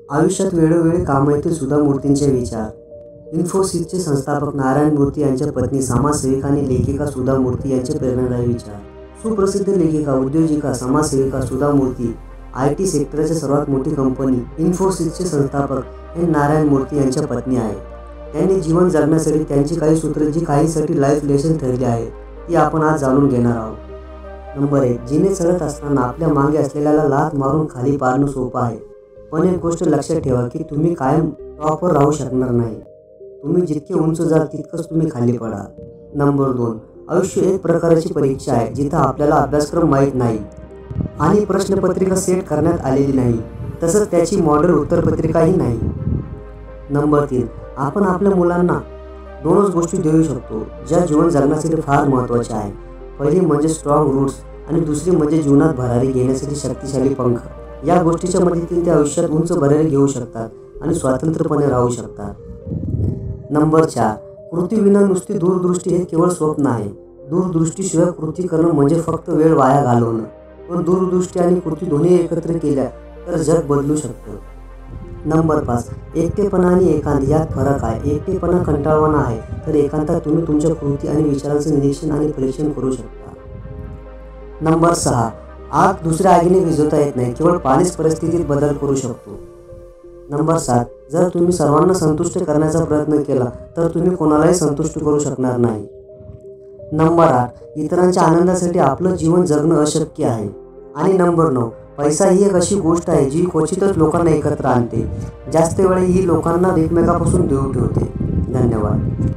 आयुष्यात वेळोवेळी कामा येतील सुधा मूर्तींचे विचार. इन्फोसिसचे संस्थापक नारायण मूर्ती यांच्या पत्नी समाजसेविका आणि लेखिका सुधा मूर्ती यांचे प्रेरणादायी विचार. सुप्रसिद्ध लेखिका, उद्योजिका, समाजसेविका सुधा मूर्ती IT सेक्टरची सर्वात मोठी कंपनी इन्फोसिसचे संस्थापक हे नारायण मूर्ती यांच्या पत्नी आहेत. त्यांनी जीवन जगण्यासाठी त्यांची काही सूत्रे जी काहींसाठी लाईफ लेसन ठरली आहेत ती आपण आज जाणून घेणार आहोत. नंबर 1. जिने चढत असताना आपल्या मागे असलेल्याला लाथ मारून खाली पाडणं सोपं आहे, पण एक गोष्ट लक्षात ठेवा की तुम्ही कायम टॉपवर राहू शकणार नाही. तुम्ही जितके उंच जाल तितकंच तुम्ही खाली पडाल. नंबर 2. आयुष्य एक प्रकारची परीक्षा आहे जिथं आपल्याला अभ्यासक्रम माहीत नाही आणि प्रश्नपत्रिका सेट करण्यात आलेली नाही, तसंच त्याची मॉडेल उत्तरपत्रिकाही नाही. नंबर 3. आपण आपल्या मुलांना 2च गोष्टी देऊ शकतो ज्या जीवन जगण्यासाठी फार महत्त्वाच्या आहे. पहिली म्हणजे स्ट्रॉंग रूट्स आणि दुसरी म्हणजे जीवनात भरारी घेण्यासाठी शक्तिशाली पंख. या गोष्टीच्या मदतीने ते आयुष्यात उंच भरारी घेऊ शकतात आणि स्वतंत्रपणे राहू शकतात. नंबर 4. कृतीविना नुसती दूरदृष्टी हे केवळ स्वप्न आहे. दूरदृष्टीशिवाय कृती करणं म्हणजे फक्त वेळ वाया घालवणं, पण दूरदृष्टी आणि कृती दोन्ही एकत्र केल्या तर जग बदलू शकतं. नंबर 5. एकटेपणा आणि एकांत यात फरक आहे. एकटेपणा कंटाळवाणा आहे, तर एकांतात तुम्ही तुमच्या कृती आणि विचारांचं निरीक्षण आणि परीक्षण करू शकता. नंबर 6. आग दुसऱ्या आगीने विझवता येत नाही, केवळ पाणीच परिस्थितीत बदल करू शकतो. नंबर 7. जर तुम्ही सर्वांना संतुष्ट करण्याचा प्रयत्न केला तर तुम्ही कोणालाही संतुष्ट करू शकणार नाही. नंबर 8. इतरांच्या आनंदासाठी आपलं जीवन जगणं अशक्य आहे. आणि नंबर 9. पैसा ही एक अशी गोष्ट आहे जी क्वचितच लोकांना एकत्र आणते, जास्त वेळ ही लोकांना एकमेकांपासून दूर ठेवते. धन्यवाद.